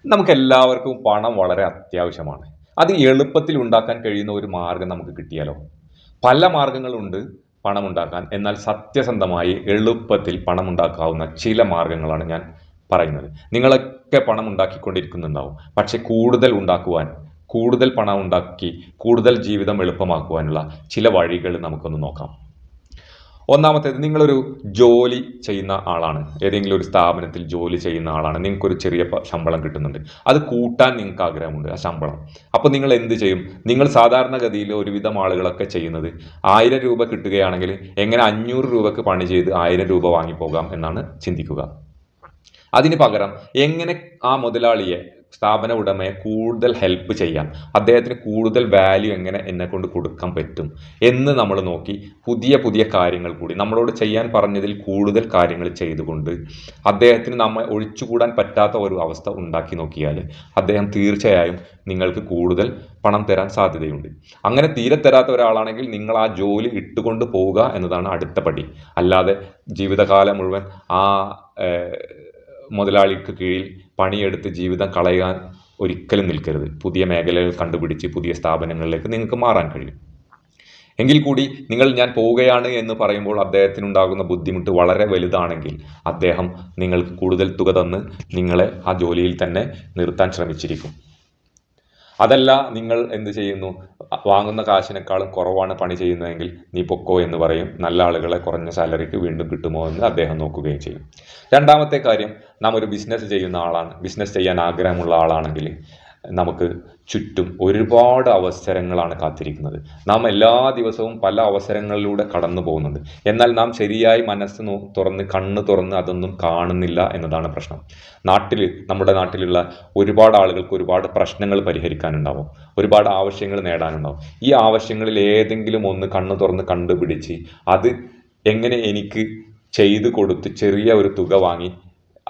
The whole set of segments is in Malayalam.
നമുക്കെല്ലാവർക്കും പണം വളരെ അത്യാവശ്യമാണ്. അത് എളുപ്പത്തിൽ ഉണ്ടാക്കാൻ കഴിയുന്ന ഒരു മാർഗ്ഗം നമുക്ക് കിട്ടിയാലോ? പല മാർഗ്ഗങ്ങളുണ്ട് പണമുണ്ടാക്കാൻ. എന്നാൽ സത്യസന്ധമായി എളുപ്പത്തിൽ പണമുണ്ടാക്കാവുന്ന ചില മാർഗ്ഗങ്ങളാണ് ഞാൻ പറയുന്നത്. നിങ്ങളൊക്കെ പണം ഉണ്ടാക്കിക്കൊണ്ടിരിക്കുന്നുണ്ടാവും. പക്ഷേ കൂടുതൽ ഉണ്ടാക്കുവാൻ, കൂടുതൽ പണം ഉണ്ടാക്കി കൂടുതൽ ജീവിതം എളുപ്പമാക്കുവാനുള്ള ചില വഴികൾ നമുക്കൊന്ന് നോക്കാം. ഒന്നാമത്തേത്, നിങ്ങളൊരു ജോലി ചെയ്യുന്ന ആളാണ്. ഏതെങ്കിലും ഒരു സ്ഥാപനത്തിൽ ജോലി ചെയ്യുന്ന ആളാണ്. നിങ്ങൾക്കൊരു ചെറിയ ശമ്പളം കിട്ടുന്നുണ്ട്. അത് കൂട്ടാൻ നിങ്ങൾക്ക് ആഗ്രഹമുണ്ട് ആ ശമ്പളം. അപ്പോൾ നിങ്ങൾ എന്ത് ചെയ്യും? നിങ്ങൾ സാധാരണഗതിയിൽ ഒരുവിധം ആളുകളൊക്കെ ചെയ്യുന്നത് 1000 രൂപ കിട്ടുകയാണെങ്കിൽ എങ്ങനെ 500 രൂപയ്ക്ക് പണി ചെയ്ത് 1000 രൂപ വാങ്ങിപ്പോകാം എന്നാണ് ചിന്തിക്കുക. അതിന് പകരം എങ്ങനെ ആ മുതലാളിയെ, സ്ഥാപന ഉടമയെ കൂടുതൽ ഹെൽപ്പ് ചെയ്യാം, അദ്ദേഹത്തിന് കൂടുതൽ വാല്യൂ എങ്ങനെ എന്നെക്കൊണ്ട് കൊടുക്കാൻ പറ്റും എന്ന് നമ്മൾ നോക്കി പുതിയ പുതിയ കാര്യങ്ങൾ കൂടി നമ്മളോട് ചെയ്യാൻ പറഞ്ഞതിൽ കൂടുതൽ കാര്യങ്ങൾ ചെയ്തുകൊണ്ട് അദ്ദേഹത്തിന് നമ്മൾ ഒഴിച്ചുകൂടാൻ പറ്റാത്ത ഒരു അവസ്ഥ ഉണ്ടാക്കി നോക്കിയാൽ അദ്ദേഹം തീർച്ചയായും നിങ്ങൾക്ക് കൂടുതൽ പണം തരാൻ സാധ്യതയുണ്ട്. അങ്ങനെ തീരെ തരാത്ത ഒരാളാണെങ്കിൽ നിങ്ങൾ ആ ജോലി ഇട്ടുകൊണ്ട് പോവുക എന്നതാണ് അടുത്ത പടി. അല്ലാതെ ജീവിതകാലം മുഴുവൻ ആ മുതലാളിക്ക് കീഴിൽ പണിയെടുത്ത് ജീവിതം കളയാൻ ഒരിക്കലും നിൽക്കരുത്. പുതിയ മേഖലകൾ കണ്ടുപിടിച്ച് പുതിയ സ്ഥാപനങ്ങളിലേക്ക് നിങ്ങൾക്ക് മാറാൻ കഴിയും. എങ്കിൽ കൂടി ഞാൻ പോവുകയാണ് എന്ന് പറയുമ്പോൾ അദ്ദേഹത്തിനുണ്ടാകുന്ന ബുദ്ധിമുട്ട് വളരെ വലുതാണെങ്കിൽ അദ്ദേഹം നിങ്ങൾക്ക് കൂടുതൽ തുക തന്ന് നിങ്ങളെ ആ ജോലിയിൽ തന്നെ നിർത്താൻ ശ്രമിച്ചിരിക്കും. അതല്ല, നിങ്ങൾ എന്ത് ചെയ്യുന്നു, വാങ്ങുന്ന കാശിനേക്കാളും കുറവാണ് പണി ചെയ്യുന്നതെങ്കിൽ നീ പൊക്കോ എന്ന് പറയും. നല്ല ആളുകളെ കുറഞ്ഞ സാലറിക്ക് വീണ്ടും കിട്ടുമോ എന്ന് അദ്ദേഹം നോക്കുകയും ചെയ്യും. രണ്ടാമത്തെ കാര്യം, നാം ഒരു ബിസിനസ് ചെയ്യുന്ന ആളാണ്, ബിസിനസ് ചെയ്യാൻ ആഗ്രഹമുള്ള ആളാണെങ്കിൽ നമുക്ക് ചുറ്റും ഒരുപാട് അവസരങ്ങളാണ് കാത്തിരിക്കുന്നത്. നാം എല്ലാ ദിവസവും പല അവസരങ്ങളിലൂടെ കടന്നു പോകുന്നുണ്ട്. എന്നാൽ നാം ശരിയായി മനസ്സ് തുറന്ന്, കണ്ണ് തുറന്ന് അതൊന്നും കാണുന്നില്ല എന്നതാണ് പ്രശ്നം. നമ്മുടെ നാട്ടിലുള്ള ഒരുപാട് ആളുകൾക്ക് ഒരുപാട് പ്രശ്നങ്ങൾ പരിഹരിക്കാനുണ്ടാവും, ഒരുപാട് ആവശ്യങ്ങൾ നേടാനുണ്ടാവും. ഈ ആവശ്യങ്ങളിൽ ഏതെങ്കിലും ഒന്ന് കണ്ണ് തുറന്ന് കണ്ടുപിടിച്ച് അത് എങ്ങനെ എനിക്ക് ചെയ്തു കൊടുത്ത് ചെറിയ ഒരു തുക വാങ്ങി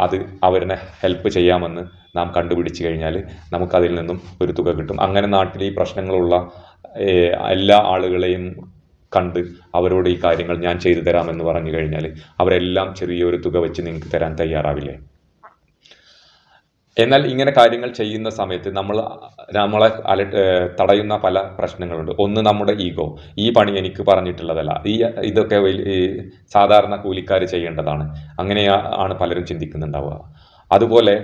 അത് അവരെ ഹെൽപ്പ് ചെയ്യാമെന്ന് നാം കണ്ടുപിടിച്ച് കഴിഞ്ഞാൽ നമുക്കതിൽ നിന്നും ഒരു തുക കിട്ടും. അങ്ങനെ നാട്ടിൽ ഈ പ്രശ്നങ്ങളുള്ള എല്ലാ ആളുകളെയും കണ്ട് അവരോട് ഈ കാര്യങ്ങൾ ഞാൻ ചെയ്തു തരാമെന്ന് പറഞ്ഞു കഴിഞ്ഞാൽ അവരെല്ലാം ചെറിയൊരു തുക വെച്ച് നിങ്ങൾക്ക് തരാൻ തയ്യാറാവില്ലേ? എന്നാൽ ഇങ്ങനെ കാര്യങ്ങൾ ചെയ്യുന്ന സമയത്ത് നമ്മളെ തടയുന്ന പല പ്രശ്നങ്ങളുണ്ട്. ഒന്ന്, നമ്മുടെ ഈഗോ. ഈ പണി എനിക്ക് പറഞ്ഞിട്ടുള്ളതല്ല, ഇതൊക്കെ സാധാരണ കൂലിക്കാർ ചെയ്യേണ്ടതാണ്, അങ്ങനെയാണ് പലരും ചിന്തിക്കുന്നുണ്ടാവുക. അതുപോലെ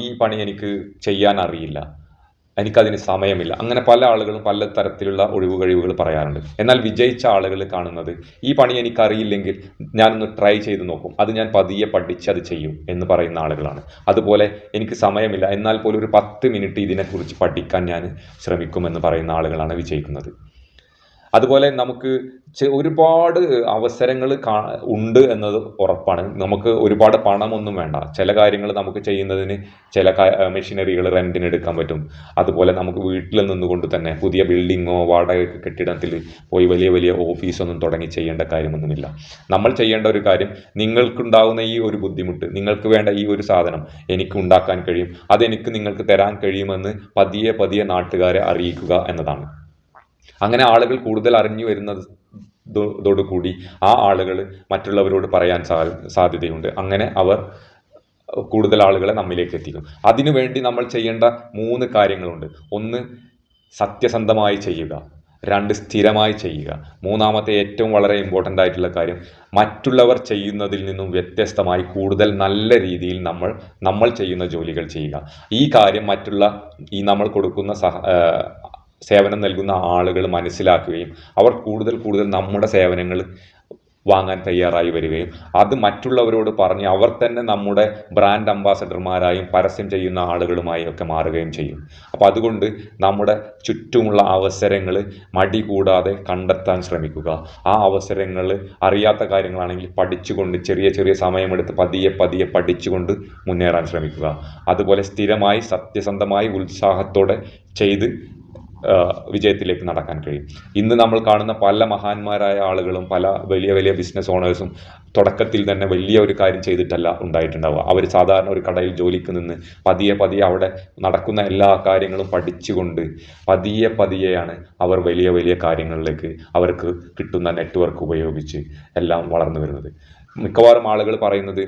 ഈ പണി എനിക്ക് ചെയ്യാൻ അറിയില്ല, എനിക്കതിന് സമയമില്ല, അങ്ങനെ പല ആളുകളും പല തരത്തിലുള്ള ഒഴിവുകഴിവുകൾ പറയാറുണ്ട്. എന്നാൽ വിജയിച്ച ആളുകൾ കാണുന്നത്, ഈ പണി എനിക്കറിയില്ലെങ്കിൽ ഞാനൊന്ന് ട്രൈ ചെയ്ത് നോക്കും, അത് ഞാൻ പതിയെ പഠിച്ച് അത് ചെയ്യും എന്ന് പറയുന്ന ആളുകളാണ്. അതുപോലെ എനിക്ക് സമയമില്ല, എന്നാൽ പോലും ഒരു 10 മിനിറ്റ് ഇതിനെക്കുറിച്ച് പഠിക്കാൻ ഞാൻ ശ്രമിക്കുമെന്ന് പറയുന്ന ആളുകളാണ് വിജയിക്കുന്നത്. അതുപോലെ നമുക്ക് ഒരുപാട് അവസരങ്ങൾ ഉണ്ട് എന്നത് ഉറപ്പാണ്. നമുക്ക് ഒരുപാട് പണമൊന്നും വേണ്ട. ചില കാര്യങ്ങൾ നമുക്ക് ചെയ്യുന്നതിന് ചില മെഷീനറികൾ റെന്റിന് എടുക്കാൻ പറ്റും. അതുപോലെ നമുക്ക് വീട്ടിൽ നിന്നുകൊണ്ട് തന്നെ പുതിയ ബിൽഡിങ്ങോ വാടക കെട്ടിടത്തിൽ പോയി വലിയ വലിയ ഓഫീസൊന്നും തുടങ്ങി ചെയ്യേണ്ട കാര്യമൊന്നുമില്ല. നമ്മൾ ചെയ്യേണ്ട ഒരു കാര്യം, നിങ്ങൾക്കുണ്ടാകുന്ന ഈ ഒരു ബുദ്ധിമുട്ട്, നിങ്ങൾക്ക് വേണ്ട ഈ ഒരു സാധനം എനിക്ക് ഉണ്ടാക്കാൻ കഴിയും, അതെനിക്ക് നിങ്ങൾക്ക് തരാൻ കഴിയുമെന്ന് പതിയെ പതിയെ നാട്ടുകാരെ അറിയിക്കുക എന്നതാണ്. അങ്ങനെ ആളുകൾ കൂടുതൽ അറിഞ്ഞു വരുന്നതോടുകൂടി ആ ആളുകൾ മറ്റുള്ളവരോട് പറയാൻ സാധ്യതയുണ്ട്. അങ്ങനെ അവർ കൂടുതൽ ആളുകളെ നമ്മിലേക്ക് എത്തിക്കും. അതിനുവേണ്ടി നമ്മൾ ചെയ്യേണ്ട 3 കാര്യങ്ങളുണ്ട്. ഒന്ന്, സത്യസന്ധമായി ചെയ്യുക. 2, സ്ഥിരമായി ചെയ്യുക. മൂന്നാമത്തെ ഏറ്റവും വളരെ ഇമ്പോർട്ടൻ്റ് ആയിട്ടുള്ള കാര്യം, മറ്റുള്ളവർ ചെയ്യുന്നതിൽ നിന്നും വ്യത്യസ്തമായി കൂടുതൽ നല്ല രീതിയിൽ നമ്മൾ ചെയ്യുന്ന ജോലികൾ ചെയ്യുക. ഈ കാര്യം നമ്മൾ കൊടുക്കുന്ന സേവനം നൽകുന്ന ആളുകൾ മനസ്സിലാക്കുകയും അവർ കൂടുതൽ കൂടുതൽ നമ്മുടെ സേവനങ്ങൾ വാങ്ങാൻ തയ്യാറായി വരികയും അത് മറ്റുള്ളവരോട് പറഞ്ഞ് അവർ തന്നെ നമ്മുടെ ബ്രാൻഡ് അംബാസഡർമാരായും പരസ്യം ചെയ്യുന്ന ആളുകളുമായി ഒക്കെ മാറുകയും ചെയ്യും. അപ്പോൾ അതുകൊണ്ട് നമ്മുടെ ചുറ്റുമുള്ള അവസരങ്ങൾ മടി കൂടാതെ കണ്ടെത്താൻ ശ്രമിക്കുക. ആ അവസരങ്ങൾ അറിയാത്ത കാര്യങ്ങളാണെങ്കിൽ പഠിച്ചുകൊണ്ട് ചെറിയ ചെറിയ സമയമെടുത്ത് പതിയെ പതിയെ പഠിച്ചുകൊണ്ട് മുന്നേറാൻ ശ്രമിക്കുക. അതുപോലെ സ്ഥിരമായി, സത്യസന്ധമായി, ഉത്സാഹത്തോടെ ചെയ്ത് വിജയത്തിലേക്ക് നടക്കാൻ കഴിയും. ഇന്ന് നമ്മൾ കാണുന്ന പല മഹാന്മാരായ ആളുകളും പല വലിയ വലിയ ബിസിനസ് ഓണേഴ്സും തുടക്കത്തിൽ തന്നെ വലിയ ഒരു കാര്യം ചെയ്തിട്ടല്ല ഉണ്ടായിട്ടുണ്ടാവുക. അവർ സാധാരണ ഒരു കടയിൽ ജോലിക്ക് നിന്ന് പതിയെ പതിയെ അവിടെ നടക്കുന്ന എല്ലാ കാര്യങ്ങളും പഠിച്ചുകൊണ്ട് പതിയെ പതിയെയാണ് അവർ വലിയ വലിയ കാര്യങ്ങളിലേക്ക് അവർക്ക് കിട്ടുന്ന നെറ്റ്വർക്ക് ഉപയോഗിച്ച് എല്ലാം വളർന്നു വരുന്നത്. മിക്കവാറും ആളുകൾ പറയുന്നത്,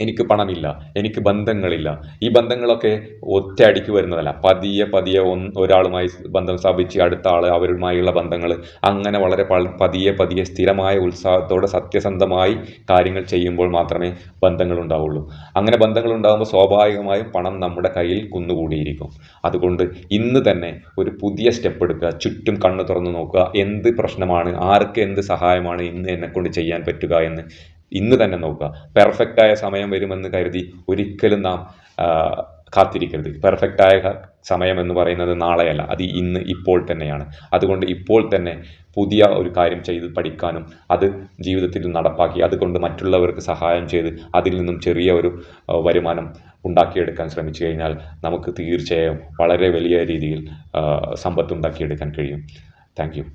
എനിക്ക് പണമില്ല, എനിക്ക് ബന്ധങ്ങളില്ല. ഈ ബന്ധങ്ങളൊക്കെ ഒറ്റയടിക്ക് വരുന്നതല്ല. പതിയെ പതിയെ ഒരാളുമായി ബന്ധം സ്ഥാപിച്ച് അടുത്ത ആൾ അവരുമായുള്ള ബന്ധങ്ങൾ അങ്ങനെ വളരെ പതിയെ പതിയെ സ്ഥിരമായ ഉത്സാഹത്തോടെ സത്യസന്ധമായി കാര്യങ്ങൾ ചെയ്യുമ്പോൾ മാത്രമേ ബന്ധങ്ങൾ ഉണ്ടാവുള്ളൂ. അങ്ങനെ ബന്ധങ്ങൾ ഉണ്ടാകുമ്പോൾ സ്വാഭാവികമായും പണം നമ്മുടെ കയ്യിൽ കുന്നുകൂടിയിരിക്കും. അതുകൊണ്ട് ഇന്ന് തന്നെ ഒരു പുതിയ സ്റ്റെപ്പ് എടുക്കുക. ചുറ്റും കണ്ണ് തുറന്ന് നോക്കുക. എന്ത് പ്രശ്നമാണ്, ആർക്ക് എന്ത് സഹായമാണ് ഇന്ന് എന്നെക്കൊണ്ട് ചെയ്യാൻ പറ്റുക എന്ന് ഇന്ന് തന്നെ നോക്കുക. പെർഫെക്റ്റായ സമയം വരുമെന്ന് കരുതി ഒരിക്കലും നാം കാത്തിരിക്കരുത്. പെർഫെക്റ്റായ സമയം എന്ന് പറയുന്നത് നാളെയല്ല, അത് ഇന്ന് ഇപ്പോൾ തന്നെയാണ്. അതുകൊണ്ട് ഇപ്പോൾ തന്നെ പുതിയ ഒരു കാര്യം ചെയ്ത് പഠിക്കാനും അത് ജീവിതത്തിൽ നടപ്പാക്കി അതുകൊണ്ട് മറ്റുള്ളവർക്ക് സഹായം ചെയ്ത് അതിൽ നിന്നും ചെറിയ ഒരു വരുമാനം ഉണ്ടാക്കിയെടുക്കാൻ ശ്രമിച്ചു കഴിഞ്ഞാൽ നമുക്ക് തീർച്ചയായും വളരെ വലിയ രീതിയിൽ സമ്പത്ത് ഉണ്ടാക്കിയെടുക്കാൻ കഴിയും. Thank you.